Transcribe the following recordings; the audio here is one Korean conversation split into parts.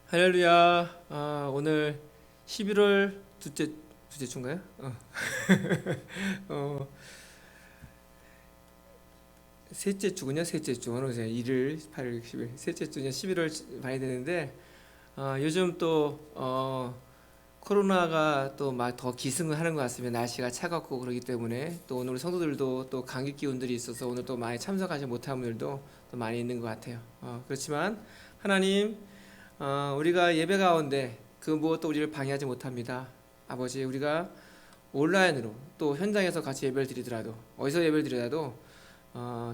할렐루야. 오늘 11월 둘째 주인가요? 어, 셋째 주군요. 셋째 주. 오늘 1일, 8일, 10일. 셋째 주냐 11월 많이 되는데 요즘 또 코로나가 또 막 더 기승을 하는 것 같습니다. 날씨가 차갑고 그러기 때문에 또 오늘 우리 성도들도 또 감기 기운들이 있어서 오늘 또 많이 참석하지 못한 분들도 또 많이 있는 것 같아요. 그렇지만 하나님, 우리가 예배 가운데 그 무엇도 우리를 방해하지 못합니다. 아버지, 우리가 온라인으로 또 현장에서 같이 예배를 드리더라도 어디서 예배를 드리더라도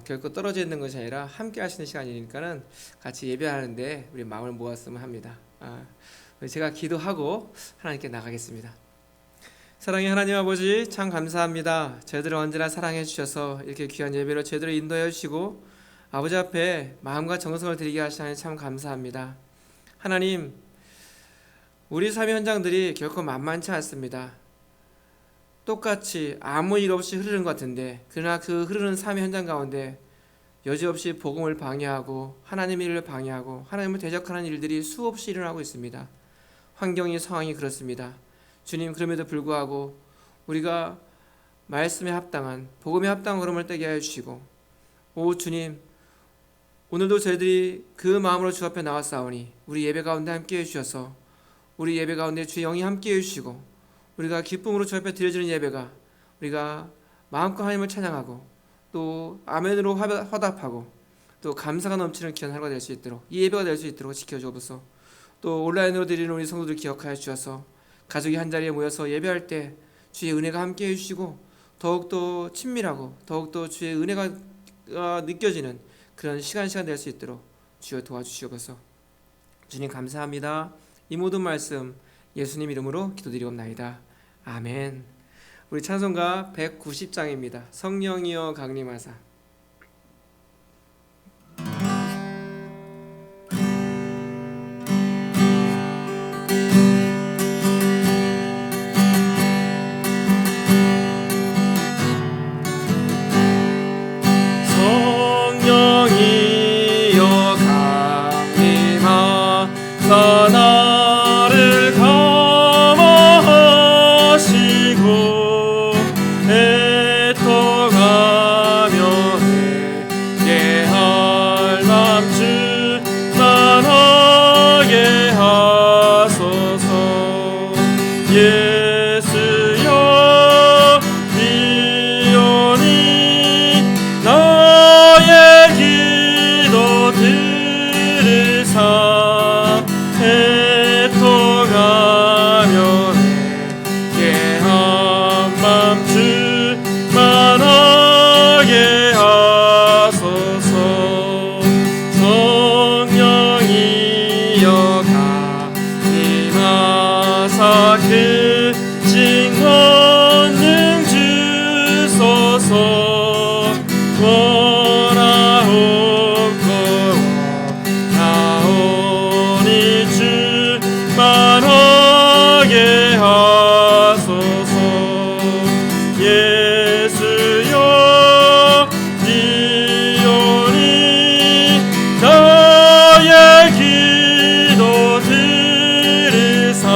결코 떨어져 있는 것이 아니라 함께 하시는 시간이니까는 같이 예배하는데 우리 마음을 모았으면 합니다. 제가 기도하고 하나님께 나가겠습니다. 사랑의 하나님 아버지, 참 감사합니다. 저희들을 언제나 사랑해 주셔서 이렇게 귀한 예배로 저희들을 인도해 주시고 아버지 앞에 마음과 정성을 드리게 하시니 참 감사합니다. 하나님, 우리 삶의 현장들이 결코 만만치 않습니다. 똑같이 아무 일 없이 흐르는 것 같은데, 그러나 그 흐르는 삶의 현장 가운데 여지없이 복음을 방해하고 하나님의 일을 방해하고 하나님을 대적하는 일들이 수없이 일어나고 있습니다. 환경이, 상황이 그렇습니다. 주님, 그럼에도 불구하고 우리가 말씀에 합당한, 복음에 합당한 걸음을 떼게 하여 주시고, 오 주님, 오늘도 저희들이 그 마음으로 주 앞에 나왔사오니 우리 예배 가운데 함께 해주셔서 우리 예배 가운데 주의 영이 함께 해주시고 우리가 기쁨으로 주 앞에 드려지는 예배가 우리가 마음껏 하나님을 찬양하고 또 아멘으로 화답하고 또 감사가 넘치는 귀한 하루가 될 수 있도록, 이 예배가 될 수 있도록 지켜주옵소서. 또 온라인으로 드리는 우리 성도들 기억하여 주셔서 가족이 한자리에 모여서 예배할 때 주의 은혜가 함께 해주시고 더욱더 친밀하고 더욱더 주의 은혜가 느껴지는 그런 시간 될 수 있도록 주여 도와주시옵소서. 주님 감사합니다. 이 모든 말씀 예수님 이름으로 기도드리옵나이다. 아멘. 우리 찬송가 190장입니다. 성령이여 강림하사. 나를 감화하시고 애통하며 내게 할 맘 충만하게 하소서. 예수여 비오니 나의 기도 들으사 애통하며 내게 한맘 충만하게 하소서. 성령이여 강림하사 그 징권능 주소서. 원하옵고 나오니 충만하게 하소서. 예수여 비오니 나의 기도 들으사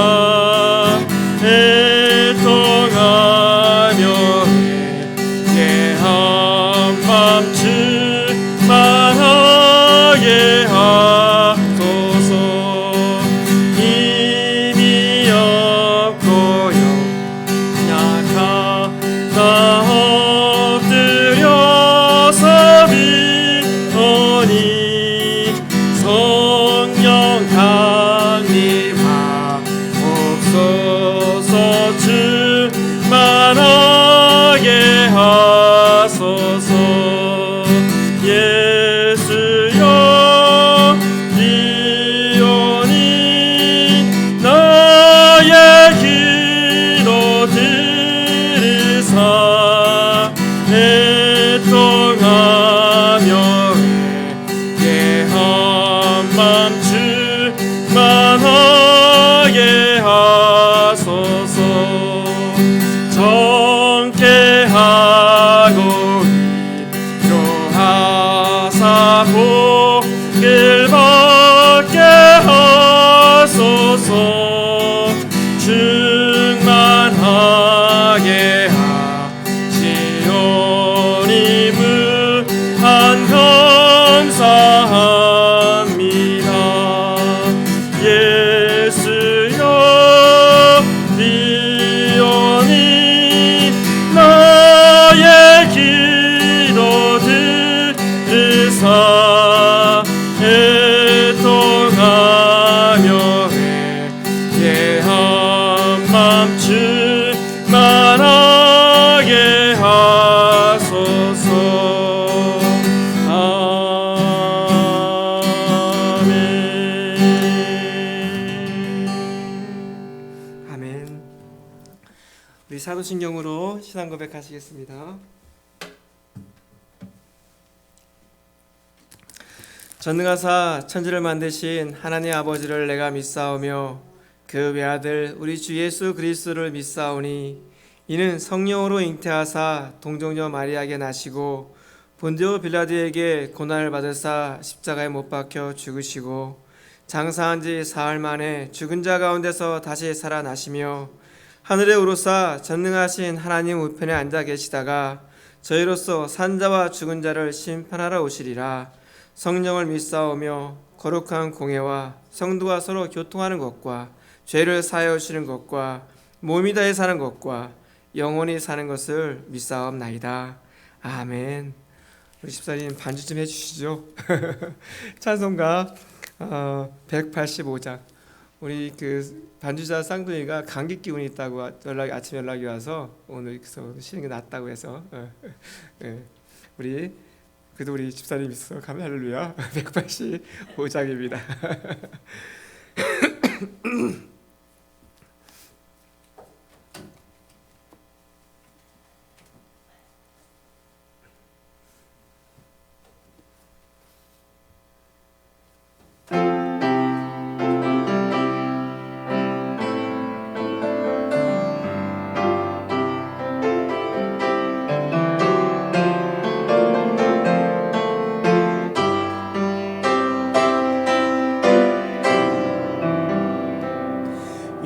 우리 사도신경으로 신앙 고백하시겠습니다. 전능하사 천지를 만드신 하나님 아버지를 내가 믿사오며 그 외아들 우리 주 예수 그리스도를 믿사오니 이는 성령으로 잉태하사 동정녀 마리아에게 나시고 본디오 빌라도에게 고난을 받으사 십자가에 못 박혀 죽으시고 장사한 지 사흘 만에 죽은 자 가운데서 다시 살아나시며 하늘에 오르사 전능하신 하나님 우편에 앉아 계시다가 저희로서 산자와 죽은 자를 심판하러 오시리라. 성령을 믿사오며 거룩한 공회와 성도가 서로 교통하는 것과 죄를 사하여 주시는 것과 몸이 다해 사는 것과 영원히 사는 것을 믿사옵나이다. 아멘. 우리 집사님 반주 좀 해주시죠. 찬송가 185장. 우리 그 반주자 쌍둥이가 감기 기운이 있다고 아침 연락이 와서 오늘 쉬는 게 낫다고 해서 그래도 우리 집사님 있어 가면 할렐루야. 185장입니다.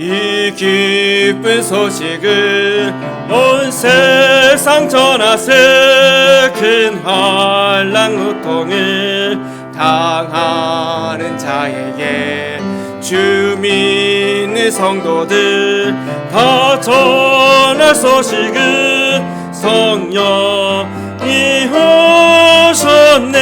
이 기쁜 소식을 온 세상 전하세. 큰 환난 고통을 당하는 자에게 주 믿는 성도들 다 전할 소식은 성령이 오셨네.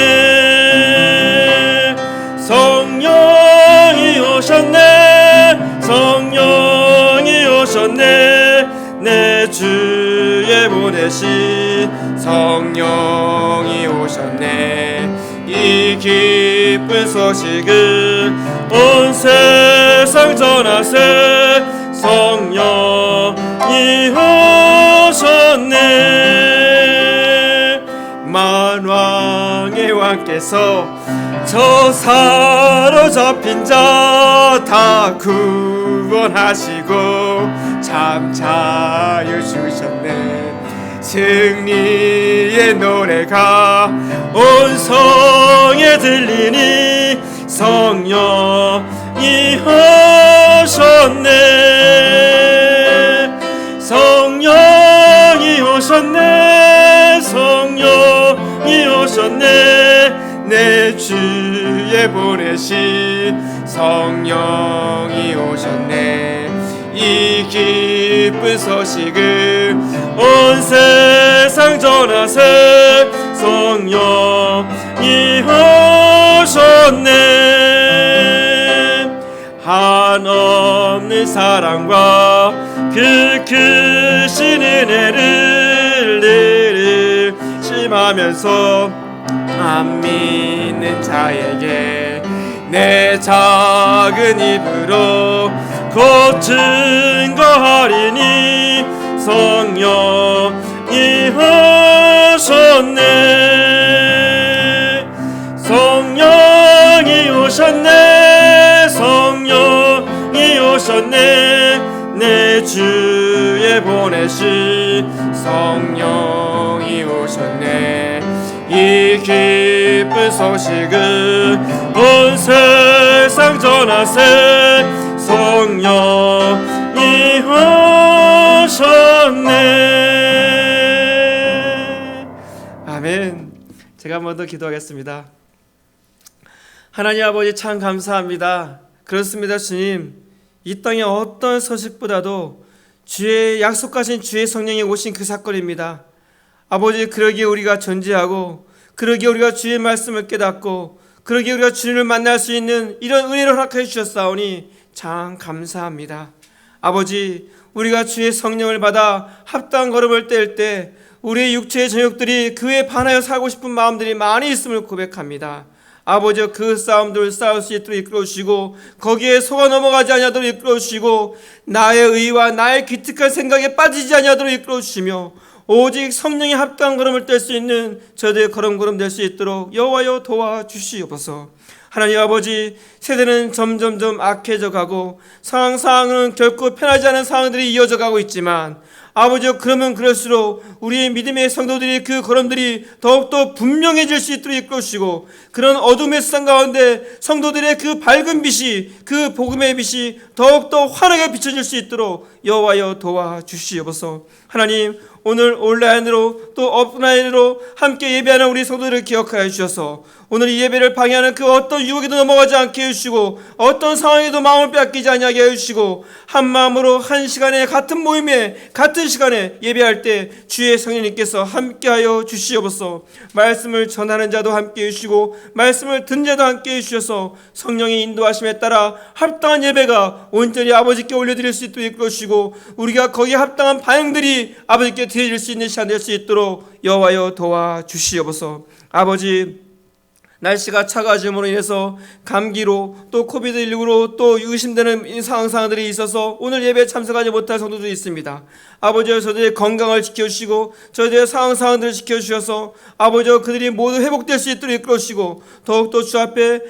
성령이 오셨네. 성령이 오셨네. 내 주에 보내신 성령이 오셨네. 이 기쁜 소식을 온 세상 전하세. 성령이 오셨네. 만왕의 왕께서 저 사로잡힌 자 다 구원하시고 참 자유 주셨네. 승리의 노래가 온 성에 들리니 성령이 오셨네. 성령이 오셨네. 성령이 오셨네. 내 주에 보내신 성령이 오셨네. 이 기쁜 소식을 온 세상 전하세. 성령이 오셨네. 한없는 사랑과 그 크신 은혜를 늘 심하면서 안 믿는 자에게 내 작은 입으로 곧 증거하리니 성령이 오셨네. 성령이 오셨네. 성령이 오셨네. 내 주에 보내신 성령이 오셨네. 이 기쁜 소식을 온 세상 전하세. 성령이 오셨네. 아멘. 제가 한 번 더 기도하겠습니다. 하나님 아버지 참 감사합니다. 그렇습니다. 주님, 이 땅의 어떤 소식보다도 주의 약속하신 주의 성령이 오신 그 사건입니다. 아버지, 그러기에 우리가 존재하고, 그러기에 우리가 주의 말씀을 깨닫고, 그러기에 우리가 주님을 만날 수 있는 이런 은혜를 허락해 주셨사오니 참 감사합니다. 아버지, 우리가 주의 성령을 받아 합당한 걸음을 뗄 때 우리의 육체의 정욕들이 그에 반하여 살고 싶은 마음들이 많이 있음을 고백합니다. 아버지여 그 싸움들을 싸울 수 있도록 이끌어 주시고 거기에 속아 넘어가지 아니하도록 이끌어 주시고 나의 의와 나의 기특한 생각에 빠지지 아니하도록 이끌어 주시며 오직 성령의 합당한 걸음을 뗄 수 있는 저들의 걸음걸음 될 수 있도록 여호와여 도와주시옵소서. 하나님 아버지, 세대는 점점점 악해져 가고 상황은 결코 편하지 않은 상황들이 이어져 가고 있지만 아버지여 그러면 그럴수록 우리의 믿음의 성도들이 그 걸음들이 더욱더 분명해질 수 있도록 이끌어 주시고 그런 어둠의 세상 가운데 성도들의 그 밝은 빛이 그 복음의 빛이 더욱더 환하게 비춰질 수 있도록 여호와여 도와주시옵소서. 하나님 오늘 온라인으로 또 오프라인으로 함께 예배하는 우리 성도들을 기억하여 주셔서 오늘 이 예배를 방해하는 그 어떤 유혹에도 넘어가지 않게 해주시고 어떤 상황에도 마음을 빼앗기지 아니하게 해주시고 한 마음으로 한 시간에 같은 모임에 같은 시간에 예배할 때 주의 성령님께서 함께하여 주시옵소서. 말씀을 전하는 자도 함께 해주시고 말씀을 듣는 자도 함께 해주셔서 성령의 인도하심에 따라 합당한 예배가 온전히 아버지께 올려드릴 수 있도록 이끌어주시고 우리가 거기에 합당한 반응들이 아버지께 드려질 수 있는 시간 될 수 있도록 여호와여 도와주시옵소서. 아버지, 날씨가 차가워짐으로 인해서 감기로 또 코비드19로 또 의심되는 상황들이 있어서 오늘 예배에 참석하지 못할 성도들이 있습니다. 아버지여 저들의 건강을 지켜주시고 저들의 상황들을 지켜주셔서 아버지여 그들이 모두 회복될 수 있도록 이끌어주시고 더욱더 주 앞에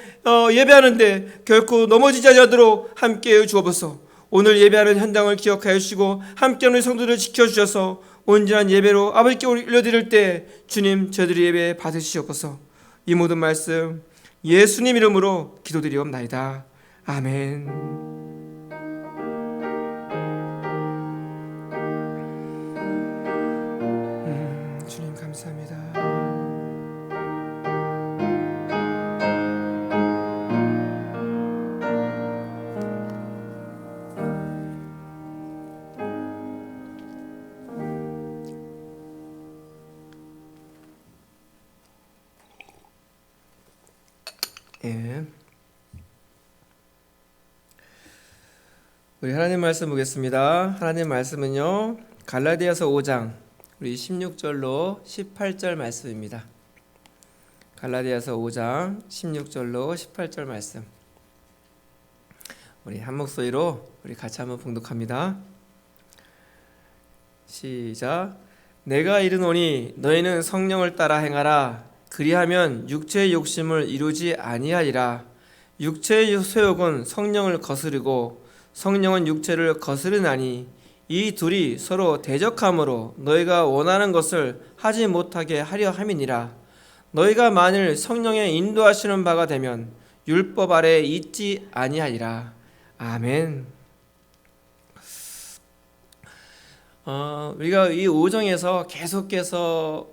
예배하는데 결코 넘어지지 않도록 함께해 주옵소서. 오늘 예배하는 현장을 기억하여 주시고 함께하는 성도들을 지켜주셔서 온전한 예배로 아버지께 올려드릴 때 주님 저들의 예배 받으시옵소서. 이 모든 말씀 예수님 이름으로 기도드리옵나이다. 아멘. 주님 감사합니다. 예. 우리 하나님 말씀 보겠습니다. 하나님 말씀은요 갈라디아서 5장 우리 16절로 18절 말씀입니다. 갈라디아서 5장 16절로 18절 말씀 우리 한 목소리로 우리 같이 한번 봉독합니다. 시작. 내가 이르노니 너희는 성령을 따라 행하라. 그리하면 육체의 욕심을 이루지 아니하리라. 육체의 소욕은 성령을 거스르고 성령은 육체를 거스르나니 이 둘이 서로 대적함으로 너희가 원하는 것을 하지 못하게 하려 함이니라. 너희가 만일 성령의 인도하시는 바가 되면 율법 아래에 있지 아니하리라. 아멘. 우리가 이 5장에서 계속해서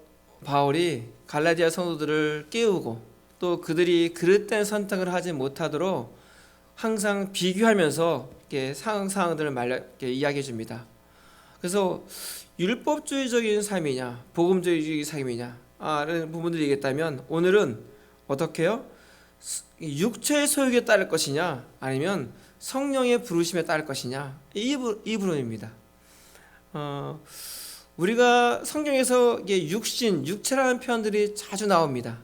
바울이 갈라디아 성도들을 깨우고 또 그들이 그릇된 선택을 하지 못하도록 항상 비교하면서 이렇게 상황들을 이렇게 이야기해 줍니다. 그래서 율법주의적인 삶이냐 복음주의적인 삶이냐 라는 부분들을 얘기했다면 오늘은 어떻게 해요? 육체의 소욕에 따를 것이냐 아니면 성령의 부르심에 따를 것이냐 이 부분입니다. 우리가 성경에서 육신, 육체라는 표현들이 자주 나옵니다.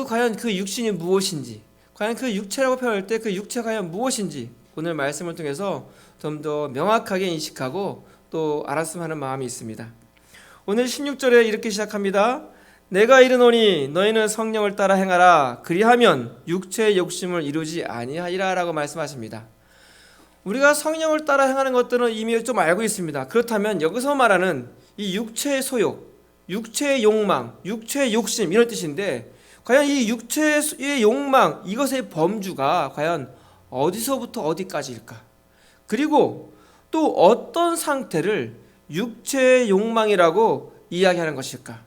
과연 그 육신이 무엇인지, 과연 그 육체라고 표현할 때 그 육체가 과연 무엇인지 오늘 말씀을 통해서 좀 더 명확하게 인식하고 또 알았으면 하는 마음이 있습니다. 오늘 16절에 이렇게 시작합니다. 내가 이르노니 너희는 성령을 따라 행하라. 그리하면 육체의 욕심을 이루지 아니하리라 라고 말씀하십니다. 우리가 성령을 따라 행하는 것들은 이미 좀 알고 있습니다. 그렇다면 여기서 말하는 이 육체의 소욕, 육체의 욕망, 육체의 욕심 이런 뜻인데 과연 이 육체의 욕망 이것의 범주가 과연 어디서부터 어디까지일까? 그리고 또 어떤 상태를 육체의 욕망이라고 이야기하는 것일까?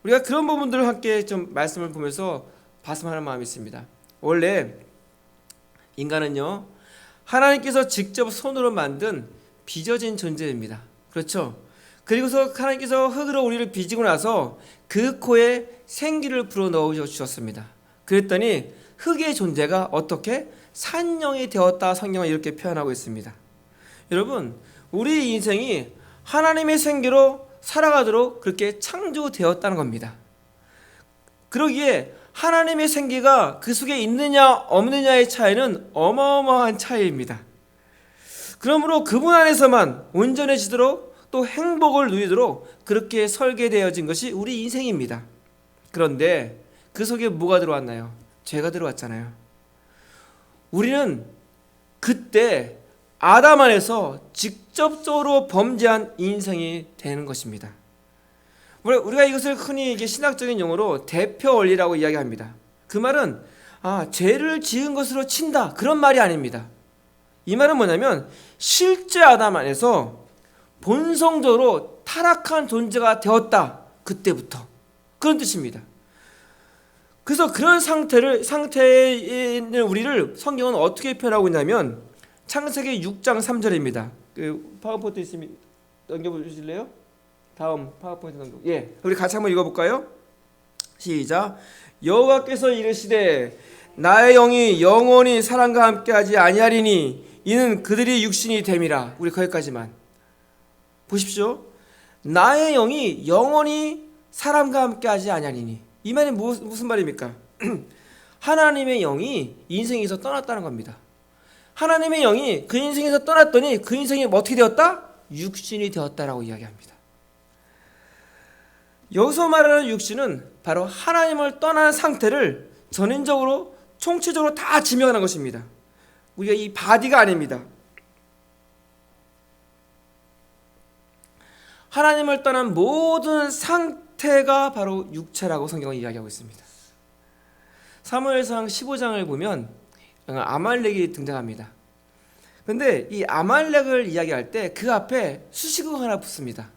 우리가 그런 부분들을 함께 좀 말씀을 보면서 봤으면 하는 마음이 있습니다. 원래 인간은요 하나님께서 직접 손으로 만든 빚어진 존재입니다. 그렇죠? 그리고서 하나님께서 흙으로 우리를 빚고 나서 그 코에 생기를 불어넣어 주셨습니다. 그랬더니 흙의 존재가 어떻게 산령이 되었다 성경은 이렇게 표현하고 있습니다. 여러분 우리 인생이 하나님의 생기로 살아가도록 그렇게 창조되었다는 겁니다. 그러기에 하나님의 생기가 그 속에 있느냐 없느냐의 차이는 어마어마한 차이입니다. 그러므로 그분 안에서만 온전해지도록 또 행복을 누리도록 그렇게 설계되어진 것이 우리 인생입니다. 그런데 그 속에 뭐가 들어왔나요? 죄가 들어왔잖아요. 우리는 그때 아담 안에서 직접적으로 범죄한 인생이 되는 것입니다. 우리가 이것을 흔히 이게 신학적인 용어로 대표 원리라고 이야기합니다. 그 말은 죄를 지은 것으로 친다, 그런 말이 아닙니다. 이 말은 뭐냐면 실제 아담 안에서 본성적으로 타락한 존재가 되었다, 그때부터, 그런 뜻입니다. 그래서 그런 상태에 있는 우리를 성경은 어떻게 표현하고 있냐면 창세기 6장 3절입니다. 그 파워포인트 있으면 넘겨보실래요? 다음 파워포인트 넘겨. 우리 같이 한번 읽어볼까요? 시작. 여호와께서 이르시되 나의 영이 영원히 사람과 함께하지 아니하리니 이는 그들이 육신이 됨이라. 우리 거기까지만 보십시오. 나의 영이 영원히 사람과 함께하지 아니하리니, 이 말이 무슨 말입니까? 하나님의 영이 인생에서 떠났다는 겁니다. 하나님의 영이 그 인생에서 떠났더니 그 인생이 어떻게 되었다? 육신이 되었다라고 이야기합니다. 여기서 말하는 육신은 바로 하나님을 떠난 상태를 전인적으로 총체적으로 다 지명하는 것입니다. 우리가 이 바디가 아닙니다. 하나님을 떠난 모든 상태가 바로 육체라고 성경은 이야기하고 있습니다. 사무엘상 15장을 보면 아말렉이 등장합니다. 그런데 이 아말렉을 이야기할 때 그 앞에 수식어가 하나 붙습니다.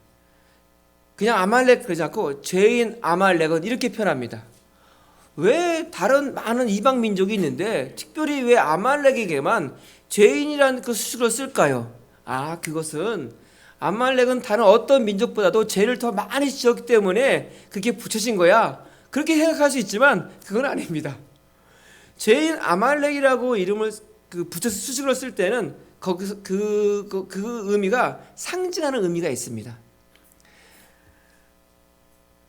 그냥 아말렉 그러지 않고 죄인 아말렉은 이렇게 표현합니다. 왜 다른 많은 이방 민족이 있는데 특별히 왜 아말렉에게만 죄인이라는 그 수식어를 쓸까요? 그것은 아말렉은 다른 어떤 민족보다도 죄를 더 많이 지었기 때문에 그게 붙여진 거야, 그렇게 생각할 수 있지만 그건 아닙니다. 죄인 아말렉이라고 이름을 붙여서 수식어로 쓸 때는 거기서 그 의미가 상징하는 의미가 있습니다.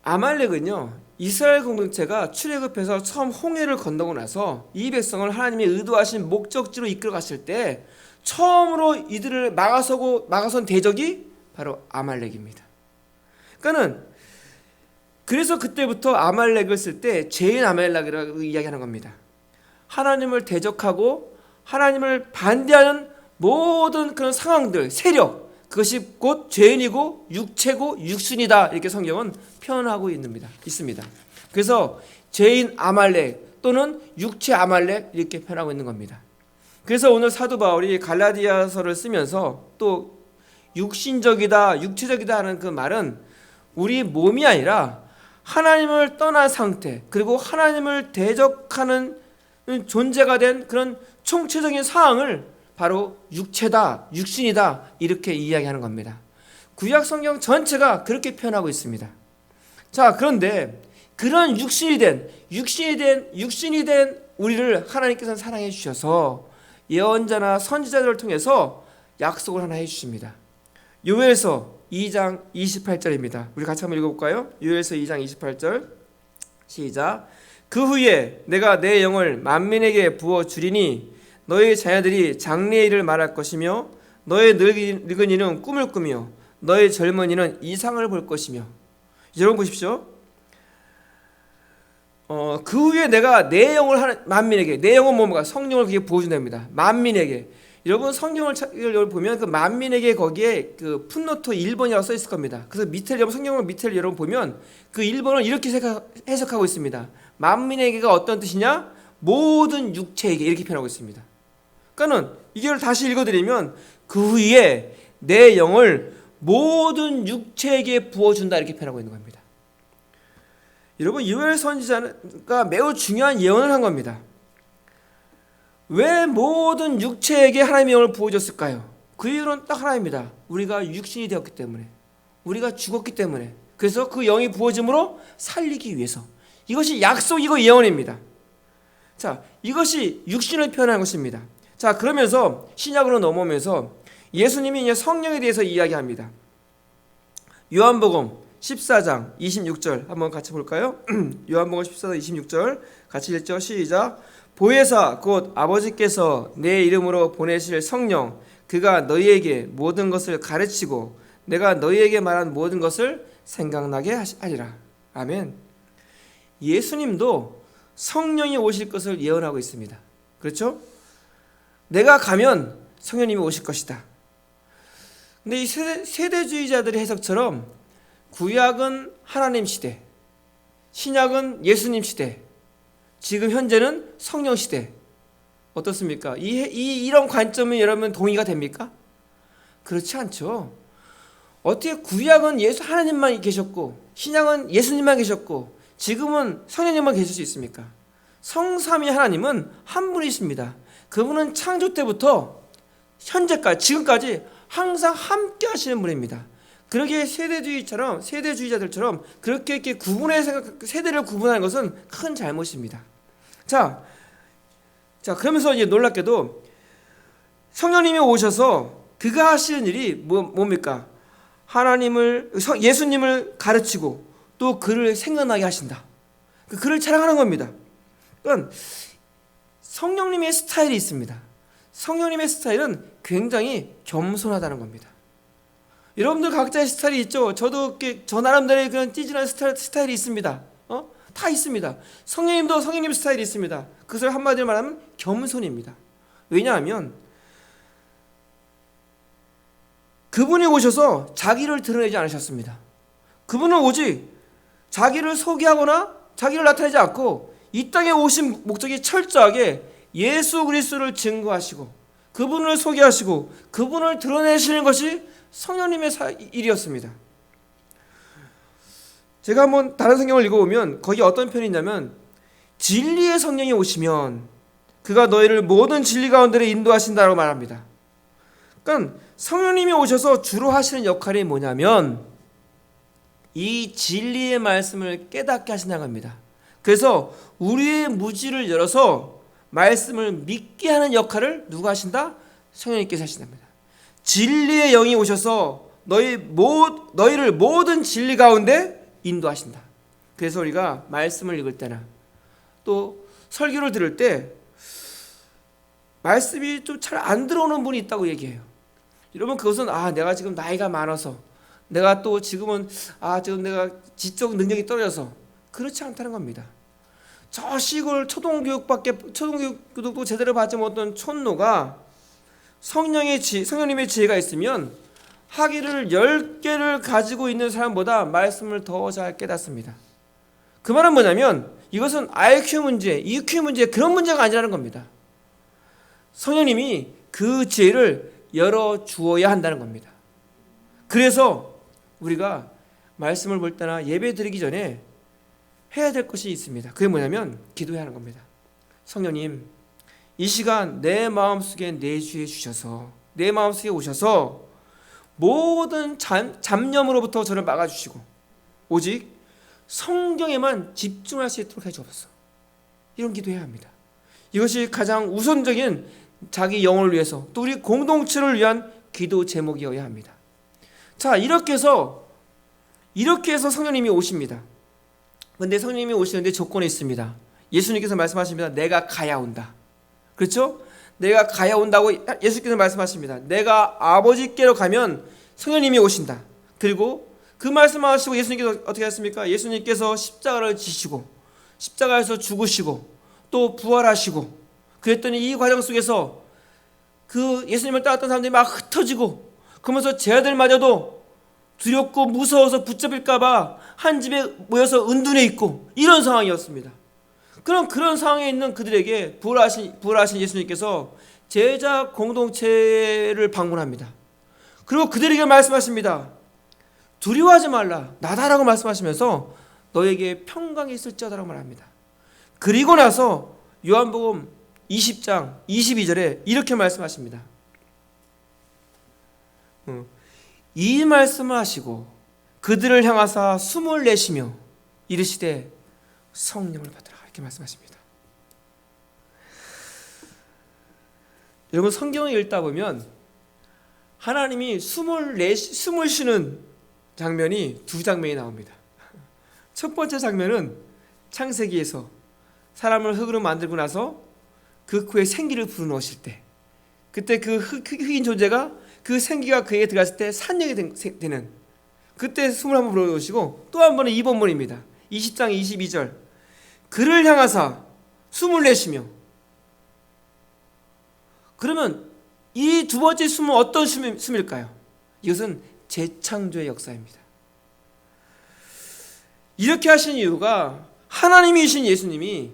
아말렉은요, 이스라엘 공동체가 출애굽해서 처음 홍해를 건너고 나서 이 백성을 하나님이 의도하신 목적지로 이끌어 갔을 때 처음으로 이들을 막아선 대적이 바로 아말렉입니다. 그래서 그때부터 아말렉을 쓸 때 죄인 아말렉이라고 이야기하는 겁니다. 하나님을 대적하고 하나님을 반대하는 모든 그런 상황들, 세력, 그것이 곧 죄인이고 육체고 육신이다, 이렇게 성경은 표현하고 있습니다. 그래서 죄인 아말렉 또는 육체 아말렉 이렇게 표현하고 있는 겁니다. 그래서 오늘 사도 바울이 갈라디아서를 쓰면서 또 육신적이다, 육체적이다 하는 그 말은 우리 몸이 아니라 하나님을 떠난 상태, 그리고 하나님을 대적하는 존재가 된 그런 총체적인 상황을 바로 육체다, 육신이다, 이렇게 이야기하는 겁니다. 구약 성경 전체가 그렇게 표현하고 있습니다. 자, 그런데 그런 육신이 된 우리를 하나님께서는 사랑해 주셔서 예언자나 선지자들을 통해서 약속을 하나 해 주십니다. 요엘서 2장 28절입니다. 우리 같이 한번 읽어볼까요? 요엘서 2장 28절 시작. 그 후에 내가 내 영을 만민에게 부어주리니 너의 자녀들이 장래의 일을 말할 것이며 너의 늙은이는 꿈을 꾸며 너의 젊은이는 이상을 볼 것이며. 여러분 보십시오. 그 후에 내가 내 영을 만민에게, 내 영은 뭔가 성령을 그게 부어준답니다. 만민에게. 여러분 성경을 보면 그 만민에게 거기에 그 풋노트 1번이라고 써 있을 겁니다. 그래서 성경을 밑에를 여러분 보면 그 1번을 이렇게 해석하고 있습니다. 만민에게가 어떤 뜻이냐? 모든 육체에게, 이렇게 표현하고 있습니다. 그러니까는 이걸 다시 읽어드리면 그 후에 내 영을 모든 육체에게 부어준다, 이렇게 표현하고 있는 겁니다. 여러분 요엘 선지자가 매우 중요한 예언을 한 겁니다. 왜 모든 육체에게 하나님의 영을 부어줬을까요? 그 이유는 딱 하나입니다. 우리가 육신이 되었기 때문에, 우리가 죽었기 때문에, 그래서 그 영이 부어짐으로 살리기 위해서. 이것이 약속이고 예언입니다. 자, 이것이 육신을 표현하는 것입니다. 자, 그러면서 신약으로 넘어오면서 예수님이 이제 성령에 대해서 이야기합니다. 요한복음 14장 26절 한번 같이 볼까요? 요한복음 14장 26절 같이 읽죠. 시작. 보혜사 곧 아버지께서 내 이름으로 보내실 성령 그가 너희에게 모든 것을 가르치고 내가 너희에게 말한 모든 것을 생각나게 하리라. 아멘. 예수님도 성령이 오실 것을 예언하고 있습니다. 그렇죠? 내가 가면 성령님이 오실 것이다. 근데 이 세대주의자들의 해석처럼 구약은 하나님 시대, 신약은 예수님 시대, 지금 현재는 성령 시대. 어떻습니까? 이런 관점이 여러분 동의가 됩니까? 그렇지 않죠. 어떻게 구약은 하나님만 계셨고 신약은 예수님만 계셨고 지금은 성령님만 계실 수 있습니까? 성삼위 하나님은 한 분이십니다. 그분은 창조 때부터 현재까지 지금까지 항상 함께 하시는 분입니다. 그러기에 세대주의자들처럼 그렇게 이렇게 세대를 구분하는 것은 큰 잘못입니다. 자, 그러면서 이제 놀랍게도 성령님이 오셔서 그가 하시는 일이 뭡니까? 예수님을 가르치고 또 그를 생각나게 하신다. 그를 찬양하는 겁니다. 그러니까 성령님의 스타일이 있습니다. 성령님의 스타일은 굉장히 겸손하다는 겁니다. 여러분들 각자의 스타일이 있죠. 저도 저 나름대로의 그런 찌질한 스타일이 있습니다. 다 있습니다. 성령님도 성령님 스타일이 있습니다. 그것을 한마디로 말하면 겸손입니다. 왜냐하면 그분이 오셔서 자기를 드러내지 않으셨습니다. 그분은 오직 자기를 소개하거나 자기를 나타내지 않고 이 땅에 오신 목적이 철저하게 예수 그리스도를 증거하시고 그분을 소개하시고 그분을 드러내시는 것이 성령님의 일이었습니다. 제가 한번 다른 성경을 읽어보면 거기 어떤 편이 있냐면 진리의 성령이 오시면 그가 너희를 모든 진리 가운데로 인도하신다고 말합니다. 그러니까 성령님이 오셔서 주로 하시는 역할이 뭐냐면 이 진리의 말씀을 깨닫게 하신다는 겁니다. 그래서 우리의 무지를 열어서 말씀을 믿게 하는 역할을 누가 하신다? 성령님께서 하신답니다. 진리의 영이 오셔서 너희를 모든 진리 가운데 인도하신다. 그래서 우리가 말씀을 읽을 때나 또 설교를 들을 때 말씀이 좀 잘 안 들어오는 분이 있다고 얘기해요. 여러분 그것은 내가 지금 나이가 많아서 내가 또 지금은 지금 내가 지적 능력이 떨어져서 그렇지 않다는 겁니다. 저 시골 초등교육도 제대로 받지 못한 촌노가 성령님의 지혜가 있으면 학위를 10개를 가지고 있는 사람보다 말씀을 더 잘 깨닫습니다. 그 말은 뭐냐면 이것은 IQ 문제, EQ 문제 그런 문제가 아니라는 겁니다. 성령님이 그 지혜를 열어주어야 한다는 겁니다. 그래서 우리가 말씀을 볼 때나 예배 드리기 전에 해야 될 것이 있습니다. 그게 뭐냐면 기도해야 하는 겁니다. 성령님, 이 시간 내 마음속에 내주해 주셔서 내 마음속에 오셔서 모든 잡념으로부터 저를 막아주시고 오직 성경에만 집중할 수 있도록 해주옵소서. 이런 기도해야 합니다. 이것이 가장 우선적인 자기 영혼을 위해서 또 우리 공동체를 위한 기도 제목이어야 합니다. 자, 이렇게 해서 성령님이 오십니다. 그런데 성령님이 오시는데 조건이 있습니다. 예수님께서 말씀하십니다. 내가 가야 온다. 그렇죠? 내가 가야 온다고 예수께서 말씀하십니다. 내가 아버지께로 가면 성령님이 오신다. 그리고 그 말씀하시고 예수님께서 어떻게 하십니까? 예수님께서 십자가를 지시고 십자가에서 죽으시고 또 부활하시고 그랬더니 이 과정 속에서 그 예수님을 따랐던 사람들이 막 흩어지고 그러면서 제 아들마저도 두렵고 무서워서 붙잡힐까봐 한 집에 모여서 은둔해 있고 이런 상황이었습니다. 그런 상황에 있는 그들에게 부활하신 예수님께서 제자 공동체를 방문합니다. 그리고 그들에게 말씀하십니다. 두려워하지 말라 나다라고 말씀하시면서 너에게 평강이 있을지어다라고 말합니다. 그리고 나서 요한복음 20장 22절에 이렇게 말씀하십니다. 이 말씀을 하시고 그들을 향하사 숨을 내쉬며 이르시되 성령을 받으라 이렇게 말씀하십니다. 여러분 성경을 읽다 보면 하나님이 숨을 쉬는 장면이 두 장면이 나옵니다. 첫 번째 장면은 창세기에서 사람을 흙으로 만들고 나서 그 코에 생기를 불어넣으실 때, 그때 그 흙인 존재가 그 생기가 그에게 들어갔을 때 산령이 되는, 그때 숨을 한번 불어넣으시고, 또 한 번은 이번문입니다. 20장 22절, 그를 향하사 숨을 내쉬며. 그러면 이 두 번째 숨은 어떤 숨일까요? 이것은 재창조의 역사입니다. 이렇게 하신 이유가 하나님이신 예수님이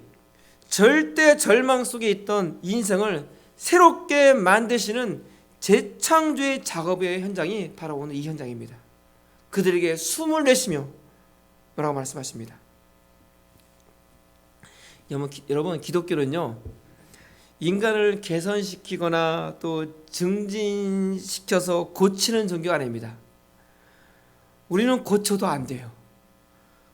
절대 절망 속에 있던 인생을 새롭게 만드시는 재창조의 작업의 현장이 바로 오늘 이 현장입니다. 그들에게 숨을 내쉬며 뭐라고 말씀하십니다. 여러분, 기독교는요, 인간을 개선시키거나 또 증진시켜서 고치는 종교가 아닙니다. 우리는 고쳐도 안 돼요.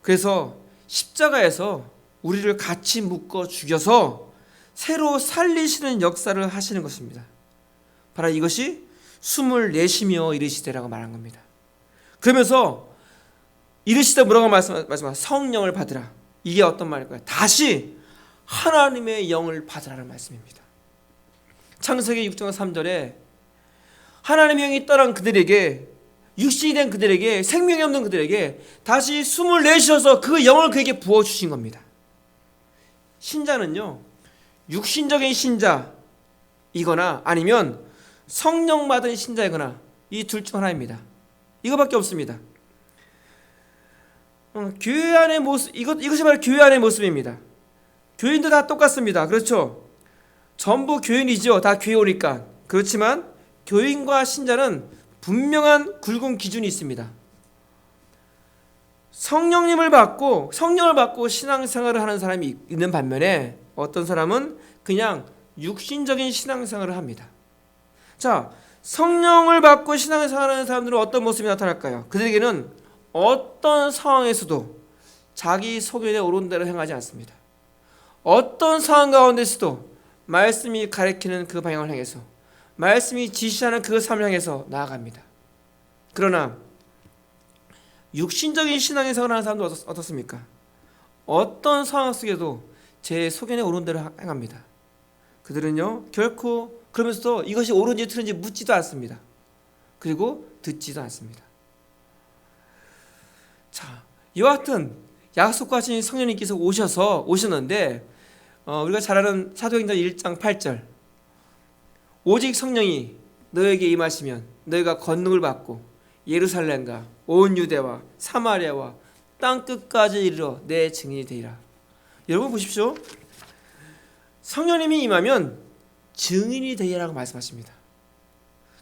그래서 십자가에서 우리를 같이 묶어 죽여서 새로 살리시는 역사를 하시는 것입니다. 바로 이것이 숨을 내쉬며 이르시되라고 말한 겁니다. 그러면서 이르시되 뭐라고 말씀하십니까? 성령을 받으라. 이게 어떤 말일까요? 다시 하나님의 영을 받으라는 말씀입니다. 창세기 6장 3절에 하나님의 영이 떠난 그들에게, 육신이 된 그들에게, 생명이 없는 그들에게 다시 숨을 내쉬어서 그 영을 그에게 부어주신 겁니다. 신자는요, 육신적인 신자이거나 아니면 성령 받은 신자이거나 이 둘 중 하나입니다. 이거밖에 없습니다. 교회 안의 모습, 이것이 바로 교회 안의 모습입니다. 교인도 다 똑같습니다. 그렇죠? 전부 교인이죠. 다 교회 오니까. 그렇지만 교인과 신자는 분명한 굵은 기준이 있습니다. 성령을 받고 신앙생활을 하는 사람이 있는 반면에 어떤 사람은 그냥 육신적인 신앙생활을 합니다. 자, 성령을 받고 신앙생활하는 사람들은 어떤 모습이 나타날까요? 그들에게는 어떤 상황에서도 자기 소견에 오른 대로 행하지 않습니다. 어떤 상황 가운데서도 말씀이 가리키는 그 방향을 향해서, 말씀이 지시하는 그 삶을 향해서 나아갑니다. 그러나 육신적인 신앙생활을 하는 사람도 어떻습니까? 어떤 상황 속에도 제 소견에 오른 대로 행합니다. 그들은요, 결코 그러면서도 이것이 옳은지 틀린지 묻지도 않습니다. 그리고 듣지도 않습니다. 자, 이와 같은 약속하신 성령님께서 오셨는데, 우리가 잘 아는 사도행전 1장 8절, 오직 성령이 너에게 임하시면 너희가 권능을 받고 예루살렘과 온 유대와 사마리아와 땅 끝까지 이르러 내 증인이 되리라. 여러분 보십시오. 성령님이 임하면 증인이 되리라고 말씀하십니다.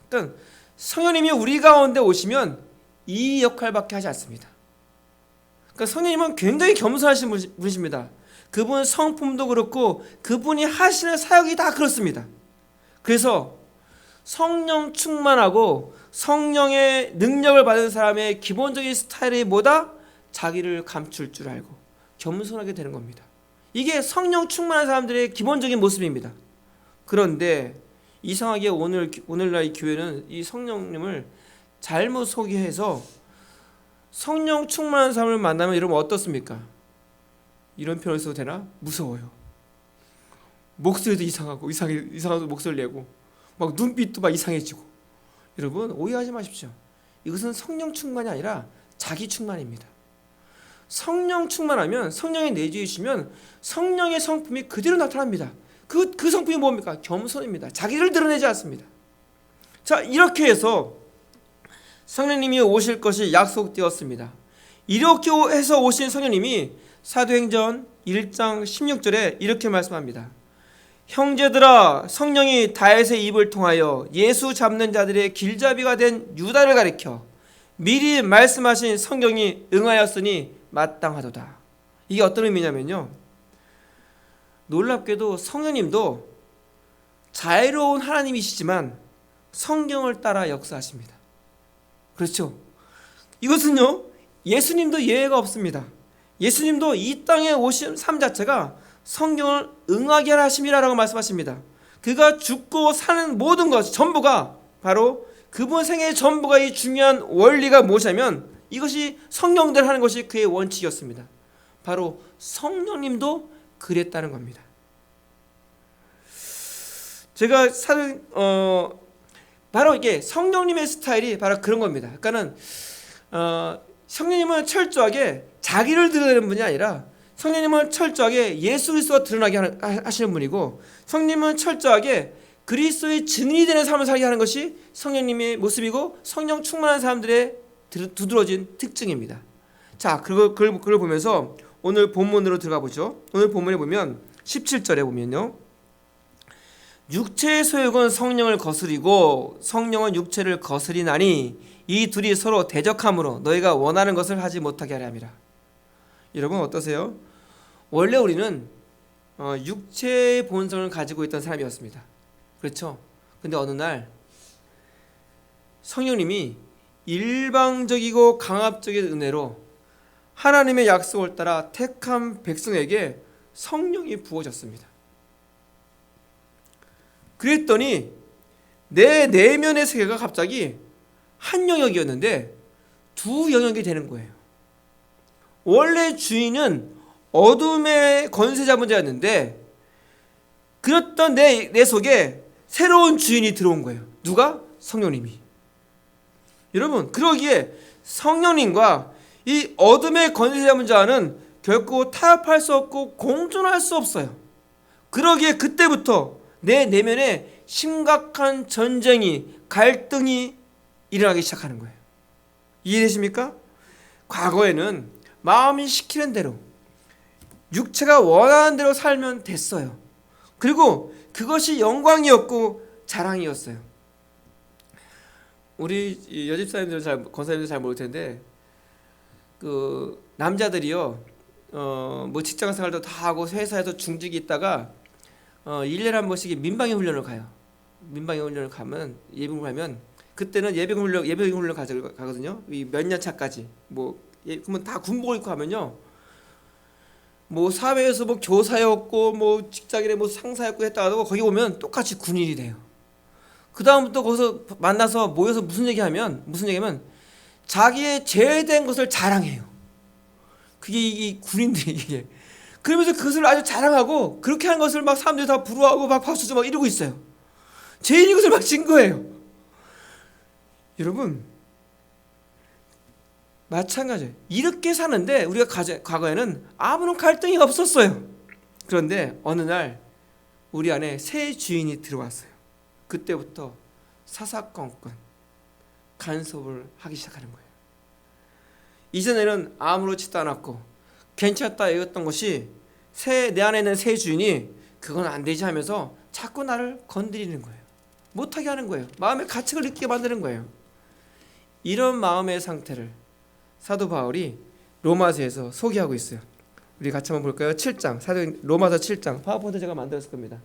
그러니까 성령님이 우리 가운데 오시면 이 역할밖에 하지 않습니다. 그러니까 성령님은 굉장히 겸손하신 분이십니다. 그분 성품도 그렇고 그분이 하시는 사역이 다 그렇습니다. 그래서 성령 충만하고 성령의 능력을 받은 사람의 기본적인 스타일이 뭐다? 자기를 감출 줄 알고 겸손하게 되는 겁니다. 이게 성령 충만한 사람들의 기본적인 모습입니다. 그런데 이상하게 오늘날 이 교회는 이 성령님을 잘못 소개해서 성령 충만한 사람을 만나면 여러분 어떻습니까? 이런 표현을 써도 되나? 무서워요. 목소리도 이상한 목소리를 내고 막 눈빛도 막 이상해지고. 여러분 오해하지 마십시오. 이것은 성령 충만이 아니라 자기 충만입니다. 성령 충만하면, 성령이 내주시면 성령의 성품이 그대로 나타납니다. 그 성품이 뭡니까? 겸손입니다. 자기를 드러내지 않습니다. 자, 이렇게 해서 성령님이 오실 것이 약속되었습니다. 이렇게 해서 오신 성령님이 사도행전 1장 16절에 이렇게 말씀합니다. 형제들아, 성령이 다윗의 입을 통하여 예수 잡는 자들의 길잡이가 된 유다를 가리켜 미리 말씀하신 성경이 응하였으니 마땅하도다. 이게 어떤 의미냐면요, 놀랍게도 성령님도 자유로운 하나님이시지만 성경을 따라 역사하십니다. 그렇죠? 이것은요, 예수님도 예외가 없습니다. 예수님도 이 땅에 오신 삶 자체가 성경을 응하게 하심이라고 말씀하십니다. 그가 죽고 사는 모든 것 전부가 바로 그분 생애의 전부가 이 중요한 원리가 무엇이냐면 이것이 성령들 하는 것이 그의 원칙이었습니다. 바로 성령님도 그랬다는 겁니다. 제가 바로 이게 성령님의 스타일이 바로 그런 겁니다. 그러니까는 성령님은 철저하게 자기를 드러내는 분이 아니라 성령님은 철저하게 예수 그리스도가 드러나게 하시는 분이고, 성령님은 철저하게 그리스도의 증인이 되는 삶을 살게 하는 것이 성령님의 모습이고 성령 충만한 사람들의 두드러진 특징입니다. 자, 그걸 보면서 오늘 본문으로 들어가 보죠. 오늘 본문에 보면 17절에 보면요, 육체의 소욕은 성령을 거스리고 성령은 육체를 거스리나니 이 둘이 서로 대적함으로 너희가 원하는 것을 하지 못하게 하려 함이라. 여러분 어떠세요? 원래 우리는 육체의 본성을 가지고 있던 사람이었습니다. 그렇죠? 근데 어느 날 성령님이 일방적이고 강압적인 은혜로 하나님의 약속을 따라 택한 백성에게 성령이 부어졌습니다. 그랬더니 내 내면의 세계가 갑자기 한 영역이었는데 두 영역이 되는 거예요. 원래 주인은 어둠의 권세 잡은 자였는데 그랬던 내 속에 새로운 주인이 들어온 거예요. 누가? 성령님이. 여러분, 그러기에 성령님과 이 어둠의 권세 잡은 자는 결코 타협할 수 없고 공존할 수 없어요. 그러기에 그때부터 내 내면에 심각한 전쟁이, 갈등이 일어나기 시작하는 거예요. 이해되십니까? 과거에는 마음이 시키는 대로, 육체가 원하는 대로 살면 됐어요. 그리고 그것이 영광이었고 자랑이었어요. 우리 여집사님들 권사님들 잘 모를 텐데, 그 남자들이요, 뭐 직장 생활도 다 하고 회사에서 중직이 있다가 1년에 한 번씩 민방위 훈련을 가요. 민방위 훈련을 가면, 예비군 가면, 그때는 예비군 훈련 가거든요. 몇 년 차까지. 그러면 다 군복을 입고 하면요, 뭐 사회에서 뭐 교사였고 뭐 직장인의 뭐 상사였고 했다가도 거기 오면 똑같이 군인이 돼요. 그 다음부터 거기서 만나서 모여서 무슨 얘기하면 자기의 제외된 것을 자랑해요. 그게 이 군인들이 이게. 그러면서 그것을 아주 자랑하고 그렇게 하는 것을 막 사람들이 다 부러워하고 막 박수쳐 막 이러고 있어요. 죄인이 것을 막 진 거예요. 여러분, 마찬가지예요. 이렇게 사는데 우리가 과거에는 아무런 갈등이 없었어요. 그런데 어느 날 우리 안에 새 주인이 들어왔어요. 그때부터 사사건건 간섭을 하기 시작하는 거예요. 이전에는 아무렇지도 않았고 괜찮다 이랬던 것이 내 안에 있는 새 주인이 그건 안 되지 하면서 자꾸 나를 건드리는 거예요. 못하게 하는 거예요. 마음의 가책을 느끼게 만드는 거예요. 이런 마음의 상태를 사도 바울이 로마서에서 소개하고 있어요. 우리 같이 한번 볼까요? 7장, 로마서 7장, 파워포인트 제가 만들었을 겁니다.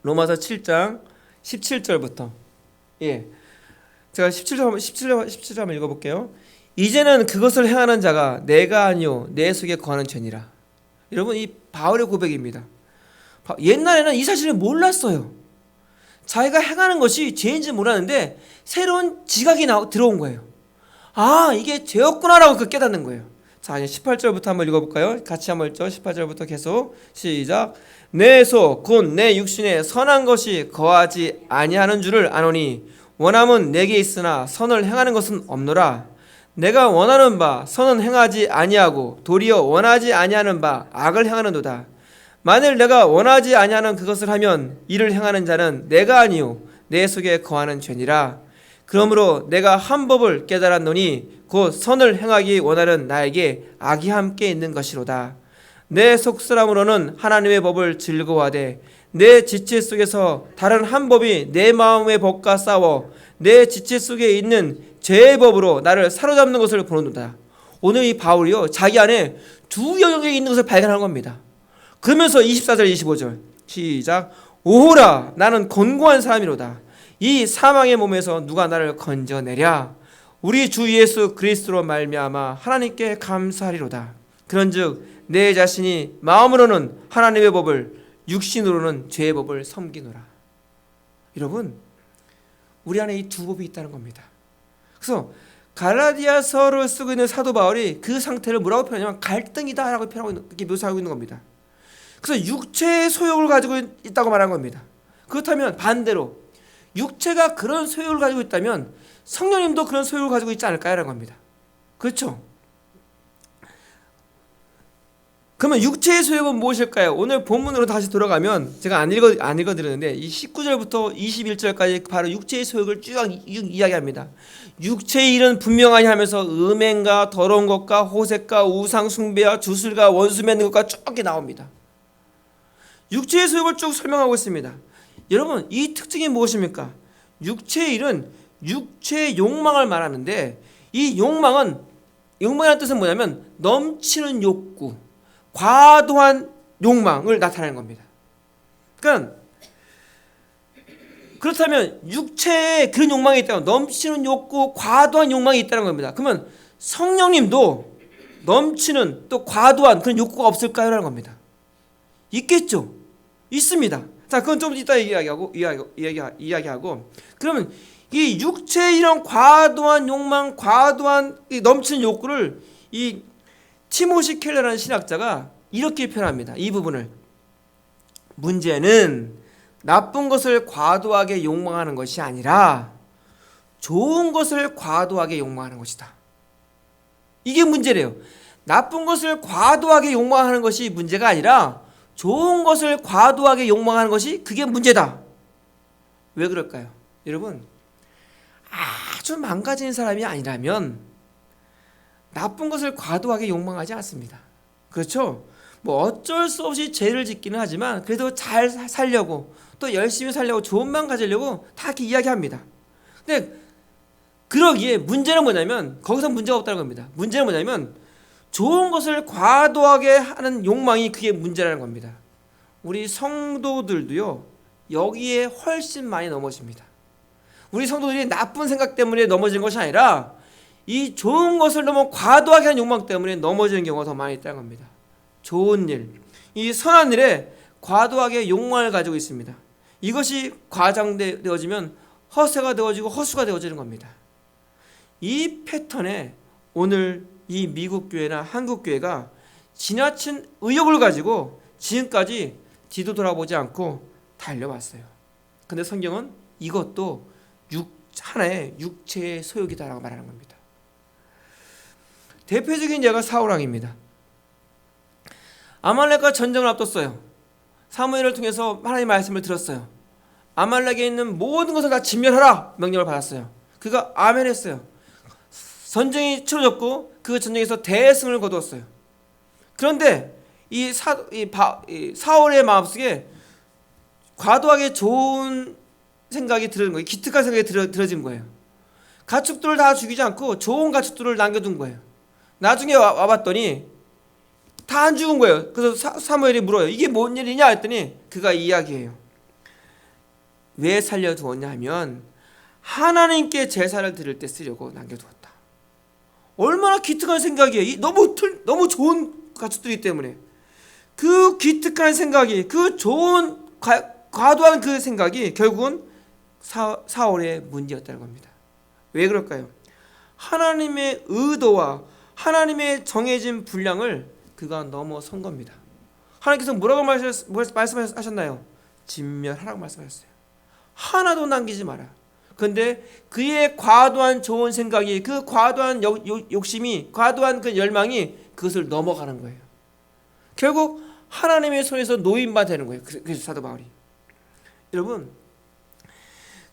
로마서 7장 17절부터, 제가 17절 한번 읽어볼게요. 이제는 그것을 행하는 자가 내가 아니요 내 속에 거하는 죄니라. 여러분, 이 바울의 고백입니다. 옛날에는 이 사실을 몰랐어요. 자기가 행하는 것이 죄인지 몰랐는데 새로운 지각이 들어온 거예요. 아, 이게 죄였구나라고 그 깨닫는 거예요. 자, 이제 18절부터 한번 읽어볼까요? 같이 한번 읽죠. 18절부터 계속 시작. 내 속 곧 내 육신에 선한 것이 거하지 아니하는 줄을 아노니 원함은 내게 있으나 선을 행하는 것은 없노라. 내가 원하는 바 선은 행하지 아니하고 도리어 원하지 아니하는 바 악을 행하는도다. 만일 내가 원하지 아니하는 그것을 하면 이를 행하는 자는 내가 아니요 내 속에 거하는 죄니라. 그러므로 내가 한 법을 깨달았노니 곧 선을 행하기 원하는 나에게 악이 함께 있는 것이로다. 내 속사람으로는 하나님의 법을 즐거워하되 내 지체 속에서 다른 한 법이 내 마음의 법과 싸워 내 지체 속에 있는 죄의 법으로 나를 사로잡는 것을 보는도다. 오늘 이 바울이요, 자기 안에 두 영역에 있는 것을 발견한 겁니다. 그러면서 24절 25절 시작. 오호라, 나는 곤고한 사람이로다. 이 사망의 몸에서 누가 나를 건져내랴. 우리 주 예수 그리스도로 말미암아 하나님께 감사하리로다. 그런즉 내 자신이 마음으로는 하나님의 법을, 육신으로는 죄의 법을 섬기노라. 여러분, 우리 안에 이 두 법이 있다는 겁니다. 그래서 갈라디아서를 쓰고 있는 사도 바울이 그 상태를 뭐라고 표현하냐면 갈등이다라고 이렇게 묘사하고 있는 겁니다. 그래서 육체의 소욕을 가지고 있다고 말한 겁니다. 그렇다면 반대로 육체가 그런 소욕을 가지고 있다면 성령님도 그런 소욕을 가지고 있지 않을까요? 라는 겁니다. 그렇죠? 그러면 육체의 소욕은 무엇일까요? 오늘 본문으로 다시 돌아가면 제가 안 읽어드렸는데 이 19절부터 21절까지 바로 육체의 소욕을 쭉 이야기합니다. 육체의 일은 분명하니 하면서 음행과 더러운 것과 호색과 우상 숭배와 주술과 원수 맺는 것과 쭉 나옵니다. 육체의 소욕을 쭉 설명하고 있습니다. 여러분, 이 특징이 무엇입니까? 육체의 일은 육체의 욕망을 말하는데 이 욕망이라는 뜻은 뭐냐면 넘치는 욕구, 과도한 욕망을 나타내는 겁니다. 그러니까 그렇다면 육체에 그런 욕망이 있다면 넘치는 욕구, 과도한 욕망이 있다는 겁니다. 그러면 성령님도 넘치는 또 과도한 그런 욕구가 없을까요? 라는 겁니다. 있겠죠? 있습니다. 자, 그건 좀 이따 이야기하고 그러면 이 육체의 이런 과도한 욕망, 과도한 이 넘치는 욕구를 이 티모시 켈러라는 신학자가 이렇게 표현합니다. 이 부분을 문제는 나쁜 것을 과도하게 욕망하는 것이 아니라 좋은 것을 과도하게 욕망하는 것이다. 이게 문제래요. 나쁜 것을 과도하게 욕망하는 것이 문제가 아니라 좋은 것을 과도하게 욕망하는 것이 그게 문제다. 왜 그럴까요? 여러분, 아주 망가진 사람이 아니라면 나쁜 것을 과도하게 욕망하지 않습니다. 그렇죠? 뭐 어쩔 수 없이 죄를 짓기는 하지만 그래도 잘 살려고 또 열심히 살려고 좋은 마음 가지려고 다 이렇게 이야기합니다. 근데 그러기에 문제는 뭐냐면 거기서 문제가 없다는 겁니다. 문제는 뭐냐면 좋은 것을 과도하게 하는 욕망이 그게 문제라는 겁니다. 우리 성도들도요 여기에 훨씬 많이 넘어집니다. 우리 성도들이 나쁜 생각 때문에 넘어진 것이 아니라 이 좋은 것을 너무 과도하게 하는 욕망 때문에 넘어지는 경우가 더 많이 있다는 겁니다. 좋은 일, 이 선한 일에 과도하게 욕망을 가지고 있습니다. 이것이 과장되어지면 허세가 되어지고 허수가 되어지는 겁니다. 이 패턴에 오늘 이 미국 교회나 한국 교회가 지나친 의욕을 가지고 지금까지 뒤도 돌아보지 않고 달려왔어요. 근데 성경은 이것도 하나의 육체의 소욕이다라고 말하는 겁니다. 대표적인 예가 사울왕입니다. 아말렉과 전쟁을 앞뒀어요. 사무엘을 통해서 하나님의 말씀을 들었어요. 아말렉에 있는 모든 것을 다 진멸하라 명령을 받았어요. 그가 아멘 했어요. 전쟁이 치러졌고 그 전쟁에서 대승을 거두었어요. 그런데 이 사울의 마음속에 과도하게 좋은 생각이 들은 거예요. 기특한 생각이 들어진 거예요. 가축들을 다 죽이지 않고 좋은 가축들을 남겨둔 거예요. 나중에 와봤더니 다 안 죽은 거예요. 그래서 사무엘이 물어요. 이게 뭔 일이냐 했더니 그가 이야기해요. 왜 살려두었냐 하면 하나님께 제사를 드릴 때 쓰려고 남겨두었다. 얼마나 기특한 생각이에요. 너무 좋은 가축들이기 때문에 그 기특한 생각이 그 좋은 과도한 그 생각이 결국은 사울의 문제였다는 겁니다. 왜 그럴까요? 하나님의 의도와 하나님의 정해진 분량을 그가 넘어선 겁니다. 하나님께서 뭐라고 말씀하셨나요? 진멸하라고 말씀하셨어요. 하나도 남기지 마라. 그런데 그의 과도한 좋은 생각이 그 과도한 욕심이 과도한 그 열망이 그것을 넘어가는 거예요. 결국 하나님의 손에서 노인만 되는 거예요. 그래서 사도 바울이 여러분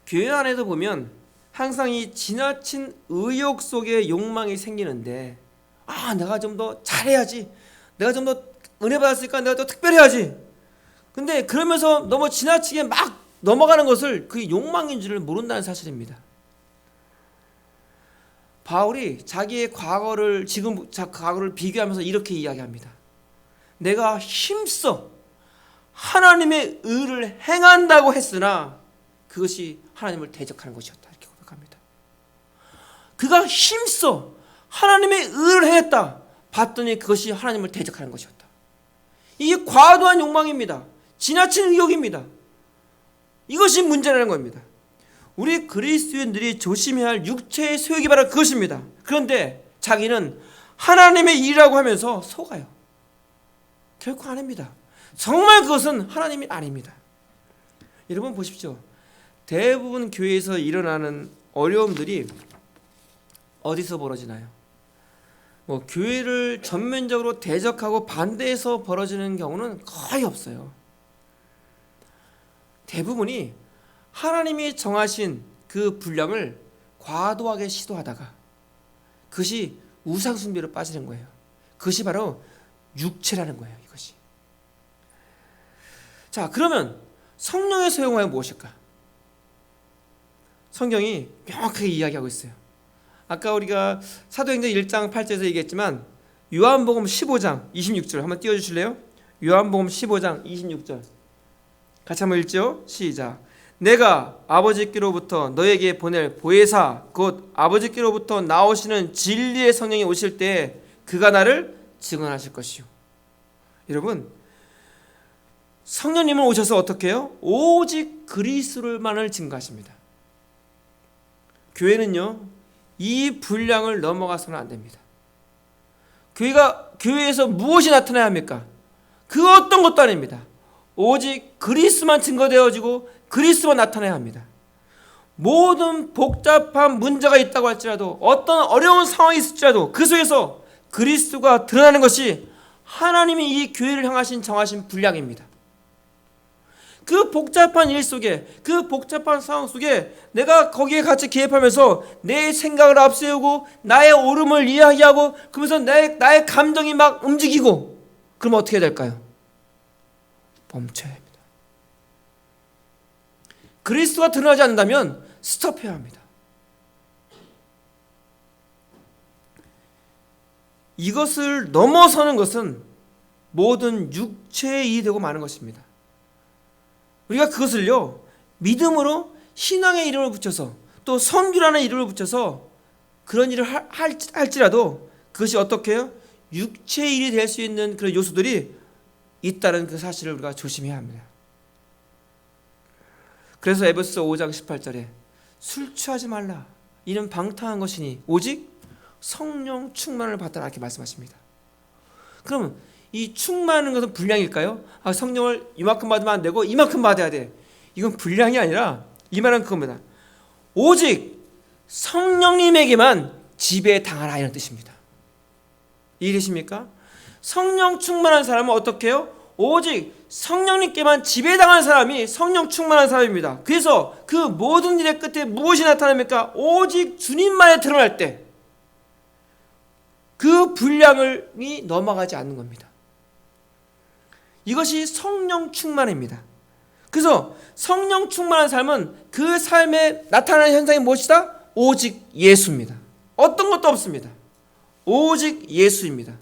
교회 안에도 보면 항상 이 지나친 의욕 속에 욕망이 생기는데 내가 좀 더 잘해야지, 내가 좀 더 은혜 받았으니까 내가 더 특별해야지. 근데 그러면서 너무 지나치게 막 넘어가는 것을 그게 욕망인 줄을 모른다는 사실입니다. 바울이 자기의 과거를 과거를 비교하면서 이렇게 이야기합니다. 내가 힘써 하나님의 의를 행한다고 했으나 그것이 하나님을 대적하는 것이었다. 이렇게 고백합니다. 그가 힘써 하나님의 의를 행했다. 봤더니 그것이 하나님을 대적하는 것이었다. 이게 과도한 욕망입니다. 지나친 의욕입니다. 이것이 문제라는 겁니다. 우리 그리스도인들이 조심해야 할 육체의 소욕이 바로 그것입니다. 그런데 자기는 하나님의 일이라고 하면서 속아요. 결코 아닙니다. 정말 그것은 하나님이 아닙니다. 여러분 보십시오. 대부분 교회에서 일어나는 어려움들이 어디서 벌어지나요? 교회를 전면적으로 대적하고 반대해서 벌어지는 경우는 거의 없어요. 대부분이 하나님이 정하신 그 분량을 과도하게 시도하다가 그것이 우상숭배로 빠지는 거예요. 그것이 바로 육체라는 거예요. 이것이. 자, 그러면 성령의 소용은 무엇일까? 성경이 명확하게 이야기하고 있어요. 아까 우리가 사도행전 1장 8절에서 얘기했지만 요한복음 15장 26절 한번 띄워주실래요? 요한복음 15장 26절 같이 한번 읽죠. 시작. 내가 아버지께로부터 너에게 보낼 보혜사 곧 아버지께로부터 나오시는 진리의 성령이 오실 때에 그가 나를 증언하실 것이요. 여러분, 성령님은 오셔서 어떻게 해요? 오직 그리스도만을 증거하십니다. 교회는요, 이 분량을 넘어가서는 안 됩니다. 교회에서 무엇이 나타나야 합니까? 그 어떤 것도 아닙니다. 오직 그리스도만 증거되어지고 그리스도만 나타나야 합니다. 모든 복잡한 문제가 있다고 할지라도 어떤 어려운 상황이 있을지라도 그 속에서 그리스도가 드러나는 것이 하나님이 이 교회를 향하신 정하신 분량입니다. 그 복잡한 일 속에, 그 복잡한 상황 속에 내가 거기에 같이 개입하면서 내 생각을 앞세우고 나의 옳음을 이야기하고 그러면서 나의 감정이 막 움직이고 그러면 어떻게 될까요? 멈춰야 합니다. 그리스도가 드러나지 않는다면 스톱해야 합니다. 이것을 넘어서는 것은 모든 육체의 일이 되고 마는 것입니다. 우리가 그것을요, 믿음으로 신앙의 이름을 붙여서 또 선교라는 이름을 붙여서 그런 일을 할지라도 그것이 어떻게 해요? 육체의 일이 될 수 있는 그런 요소들이 있다는 그 사실을 우리가 조심해야 합니다. 그래서 에베소서 5장 18절에 술 취하지 말라. 이는 방탕한 것이니 오직 성령 충만을 받더라 이렇게 말씀하십니다. 그러면 이 충만한 것은 분량일까요? 성령을 이만큼 받으면 안 되고 이만큼 받아야 돼. 이건 분량이 아니라 이 말은 그겁니다. 오직 성령님에게만 지배당하라 이런 뜻입니다. 이해되십니까? 성령 충만한 사람은 어떻게 해요? 오직 성령님께만 지배당한 사람이 성령 충만한 사람입니다. 그래서 그 모든 일의 끝에 무엇이 나타납니까? 오직 주님만에 드러날 때 그 분량이 넘어가지 않는 겁니다. 이것이 성령 충만입니다. 그래서 성령 충만한 삶은 그 삶에 나타나는 현상이 무엇이다? 오직 예수입니다. 어떤 것도 없습니다. 오직 예수입니다.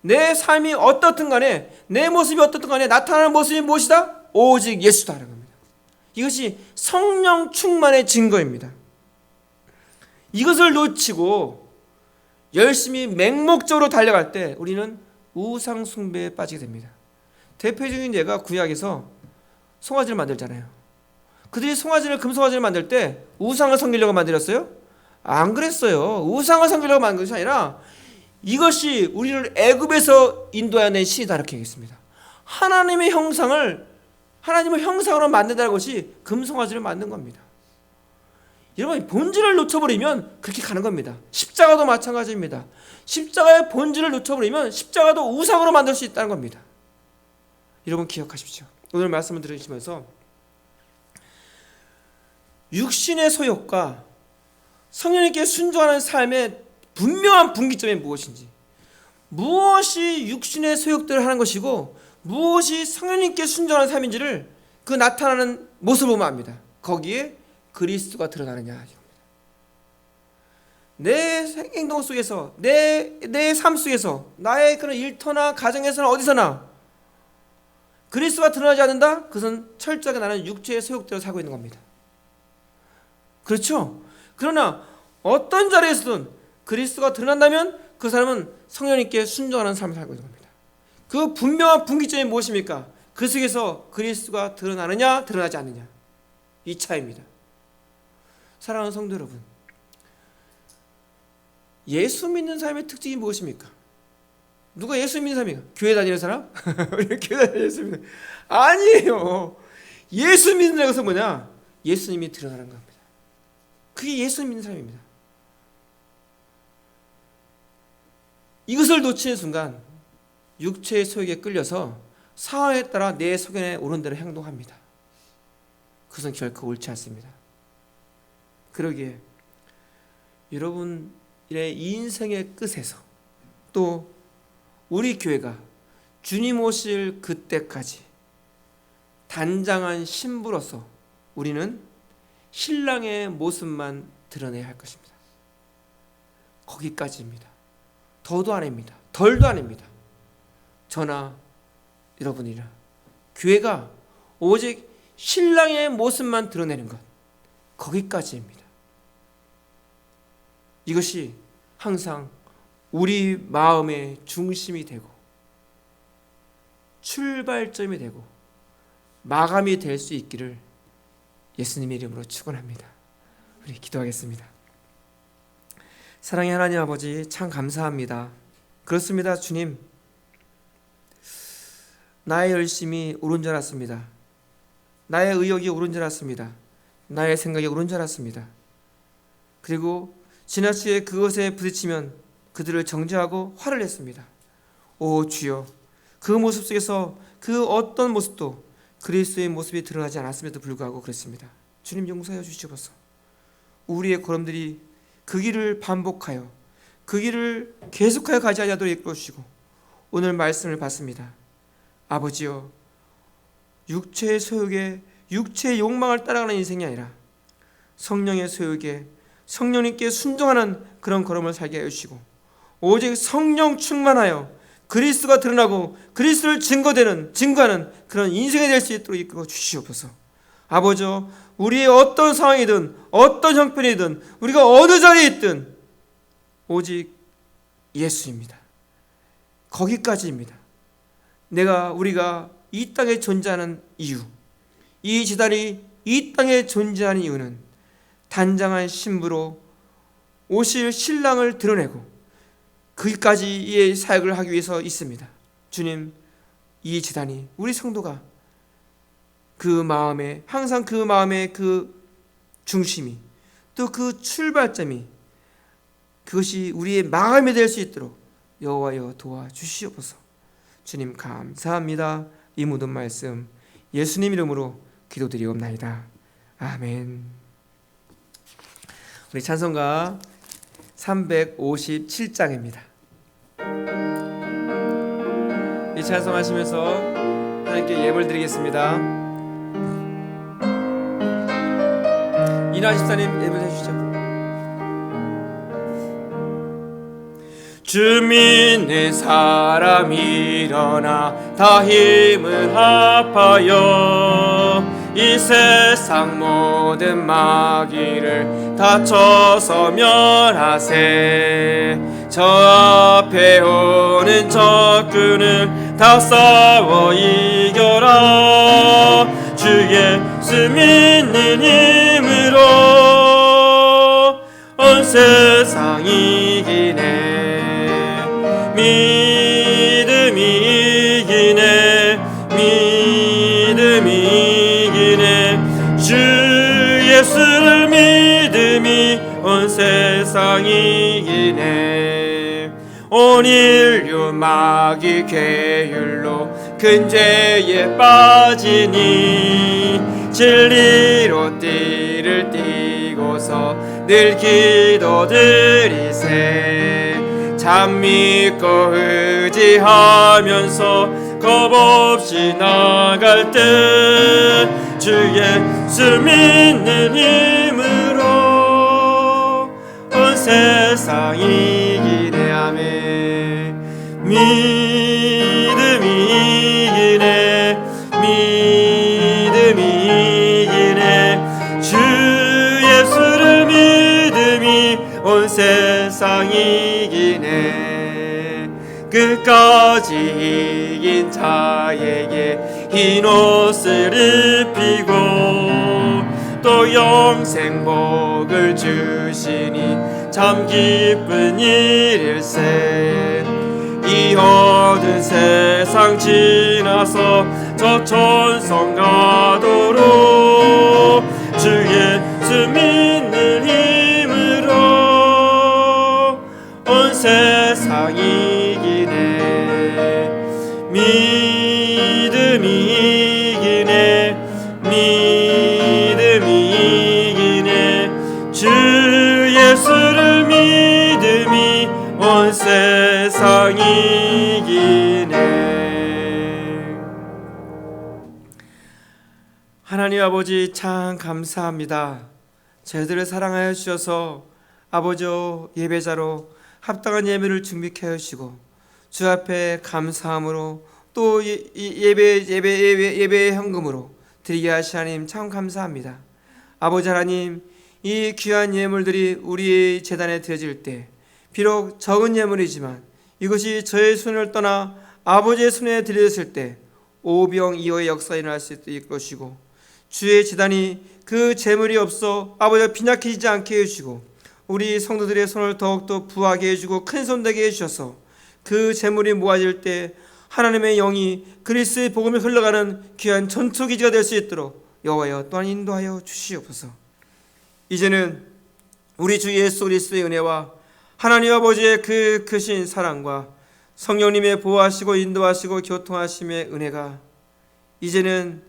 내 삶이 어떻든 간에 내 모습이 어떻든 간에 나타나는 모습이 무엇이다? 오직 예수다라는 겁니다. 이것이 성령 충만의 증거입니다. 이것을 놓치고 열심히 맹목적으로 달려갈 때 우리는 우상 숭배에 빠지게 됩니다. 대표적인 예가 구약에서 송아지를 만들잖아요. 그들이 금송아지를 만들 때 우상을 섬기려고 만들었어요? 안 그랬어요. 우상을 섬기려고 만든 것이 아니라 이것이 우리를 애굽에서 인도해낸 신이다 이렇게 얘기했습니다. 하나님의 형상을 하나님의 형상으로 만든다는 것이 금송아지를 만든 겁니다. 여러분, 본질을 놓쳐버리면 그렇게 가는 겁니다. 십자가도 마찬가지입니다. 십자가의 본질을 놓쳐버리면 십자가도 우상으로 만들 수 있다는 겁니다. 여러분 기억하십시오. 오늘 말씀을 들으시면서 육신의 소욕과 성령님께 순종하는 삶의 분명한 분기점이 무엇인지, 무엇이 육신의 소욕들을 하는 것이고 무엇이 성령님께 순종하는 삶인지를 그 나타나는 모습을 보면 압니다. 거기에 그리스도가 드러나느냐. 내 행동 속에서 내 삶 속에서 나의 그런 일터나 가정에서나 어디서나 그리스도가 드러나지 않는다? 그것은 철저하게 나는 육체의 소욕대로 살고 있는 겁니다. 그렇죠? 그러나 어떤 자리에서든 그리스도가 드러난다면 그 사람은 성령님께 순종하는 삶을 살고 있는 겁니다. 그 분명한 분기점이 무엇입니까? 그 속에서 그리스도가 드러나느냐 드러나지 않느냐, 이 차이입니다. 사랑하는 성도 여러분, 예수 믿는 사람의 특징이 무엇입니까? 누가 예수 믿는 사람이야? 교회 다니는 사람? 우리 교회 다니는 예수 믿는 아니에요. 예수 믿는 것은 뭐냐? 예수님이 드러나는 겁니다. 그게 예수 믿는 사람입니다. 이것을 놓치는 순간 육체의 소욕에 끌려서 상황에 따라 내 소견에 오른 대로 행동합니다. 그것은 결코 옳지 않습니다. 그러기에 여러분의 인생의 끝에서 또 우리 교회가 주님 오실 그때까지 단장한 신부로서 우리는 신랑의 모습만 드러내야 할 것입니다. 거기까지입니다. 더도 아닙니다. 덜도 아닙니다. 저나 여러분이나 교회가 오직 신랑의 모습만 드러내는 것, 거기까지입니다. 이것이 항상 우리 마음의 중심이 되고 출발점이 되고 마감이 될 수 있기를 예수님의 이름으로 축원합니다. 우리 기도하겠습니다. 사랑의 하나님 아버지, 참 감사합니다. 그렇습니다. 주님, 나의 열심이 옳은 줄 알았습니다. 나의 의욕이 옳은 줄 알았습니다. 나의 생각이 옳은 줄 알았습니다. 그리고 지나치게 그것에 부딪히면 그들을 정죄하고 화를 냈습니다. 오 주여, 그 모습 속에서 그 어떤 모습도 그리스도의 모습이 드러나지 않았음에도 불구하고 그랬습니다. 주님 용서하여 주시옵소서. 우리의 걸음들이 그 길을 반복하여 그 길을 계속하여 가지 아니하도록 이끌어 주시고, 오늘 말씀을 받습니다. 아버지여, 육체의 소욕에 육체의 욕망을 따라가는 인생이 아니라 성령의 소욕에 성령님께 순종하는 그런 걸음을 살게 하여 주시고, 오직 성령 충만하여 그리스도가 드러나고 그리스도를 증거하는 그런 인생이 될 수 있도록 이끌어 주시옵소서. 아버지여, 우리의 어떤 상황이든 어떤 형편이든 우리가 어느 자리에 있든 오직 예수입니다. 거기까지입니다. 우리가 이 땅에 존재하는 이유, 이 지단이 이 땅에 존재하는 이유는 단장한 신부로 오실 신랑을 드러내고 거기까지 이 사역을 하기 위해서 있습니다. 주님, 이 지단이 우리 성도가 그 마음에 항상 그 마음의 그 중심이 또 그 출발점이 그것이 우리의 마음이 될 수 있도록 여호와여 도와주시옵소서. 주님 감사합니다. 이 모든 말씀 예수님 이름으로 기도드리옵나이다. 아멘. 우리 찬송가 357장입니다. 이 찬송하시면서 하나님께 예물 드리겠습니다. 이나 집사님 예물해 주시죠. 주 믿는 사람 일어나 다 힘을 합하여 이 세상 모든 마귀를 다쳐서 멸하세. 저 앞에 오는 적군을 다 싸워 이겨라. 주 예수 믿는 힘으로 온 세상 이기네. 믿음이 이기네. 믿음이 이기네. 주 예수를 믿음이 온 세상 이기네. 온 인류 마귀 계율로 큰 죄에 빠지니 진리로 띠를 띠고서 늘 기도드리세. 참 믿고 의지하면서 겁없이 나갈 때 주 예수 믿는 힘으로 온 세상 이기네. 아멘. 믿음이 이기네. 믿음이 이기네. 주 예수를 믿음이 온 세상 이기네. 끝까지 이긴 자에게 흰 옷을 입히고 또 영생 복을 주시니 참 기쁜 일일세. 이 어두운 세상 지나서 저 천성 가도록 주 예수 믿는 힘으로 온 세상 이기네. 믿음이 이기네. 믿음이 이기네. 주 예수를 믿음이 온 세상 이기네. 하나님 아버지 참 감사합니다. 저희들을 사랑하여 주셔서 아버지여 예배자로 합당한 예배를 준비케 하시고 주 앞에 감사함으로 또 예배의 현금으로 드리게 하시 하나님 참 감사합니다. 아버지 하나님, 이 귀한 예물들이 우리의 제단에 드려질 때 비록 적은 예물이지만 이것이 저의 손을 떠나 아버지의 손에 드려졌을 때 오병이어의 역사가 일어날 수 있을 것이고 주의 제단이 그 재물이 없어 아버지가 빈약해지지 않게 해주시고 우리 성도들의 손을 더욱더 부하게 해주고 큰손 되게 해주셔서 그 재물이 모아질 때 하나님의 영이 그리스도의 복음이 흘러가는 귀한 전투기지가 될 수 있도록 여호와여 또한 인도하여 주시옵소서. 이제는 우리 주 예수 그리스도의 은혜와 하나님 아버지의 그 크신 사랑과 성령님의 보호하시고 인도하시고 교통하심의 은혜가 이제는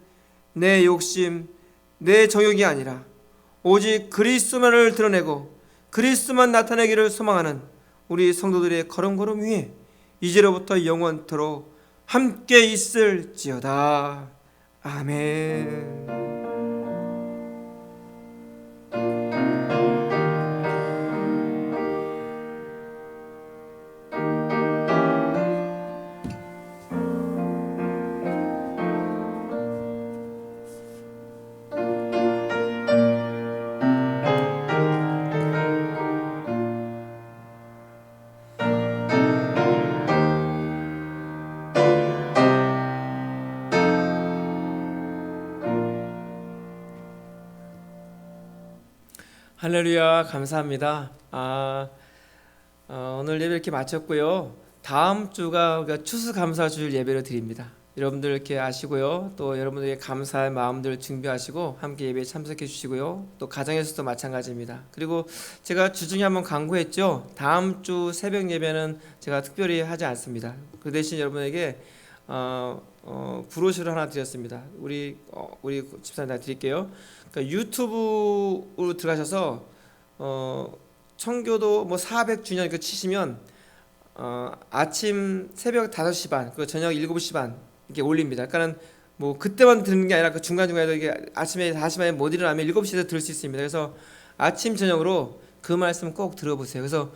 내 욕심, 내 정욕이 아니라 오직 그리스도만을 드러내고 그리스도만 나타내기를 소망하는 우리 성도들의 걸음걸음 위에 이제로부터 영원토록 함께 있을지어다. 아멘. 할렐루야, 감사합니다. 오늘 예배 이렇게 마쳤고요. 다음 주가 우리가 추수감사주일 예배를 드립니다. 여러분들 이렇게 아시고요. 또 여러분들의 감사의 마음들 준비하시고 함께 예배에 참석해 주시고요. 또 가정에서도 마찬가지입니다. 그리고 제가 주중에 한번 광고했죠. 다음 주 새벽 예배는 제가 특별히 하지 않습니다. 그 대신 여러분에게 브로셔를 하나 드렸습니다. 우리 집사님 드릴게요. 그러니까 유튜브로 들어가셔서 청교도 400주년 이렇게 치시면 아침 새벽 5시 반, 그 저녁 7시 반 이렇게 올립니다. 그러니까는 뭐 그때만 듣는 게 아니라 그 중간중간에도 이게 아침에 5시 반에 못 일어나면 7시에도 들을 수 있습니다. 그래서 아침 저녁으로 그 말씀 꼭 들어보세요. 그래서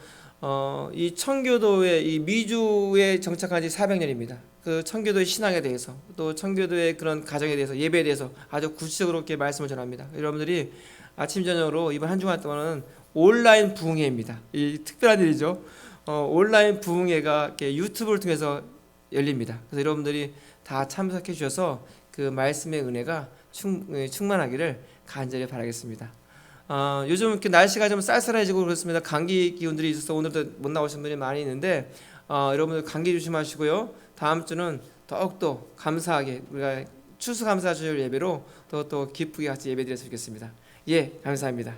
이 청교도의 이 미주에 정착한 지 400년입니다. 그 청교도의 신앙에 대해서 또 청교도의 그런 가정에 대해서 예배에 대해서 아주 구체적으로 이렇게 말씀을 전합니다. 여러분들이 아침 저녁으로 이번 한 주간 동안은 온라인 부흥회입니다. 이 특별한 일이죠. 온라인 부흥회가 이렇게 유튜브를 통해서 열립니다. 그래서 여러분들이 다 참석해 주셔서 그 말씀의 은혜가 충만하기를 간절히 바라겠습니다. 요즘 이렇게 날씨가 좀 쌀쌀해지고 그렇습니다. 감기 기운들이 있어서 오늘도 못 나오신 분이 많이 있는데 여러분들 감기 조심하시고요. 다음 주는 더욱더 감사하게 우리가 추수감사주일 예배로 또 기쁘게 같이 예배드렸으면 좋겠습니다. 예, 감사합니다.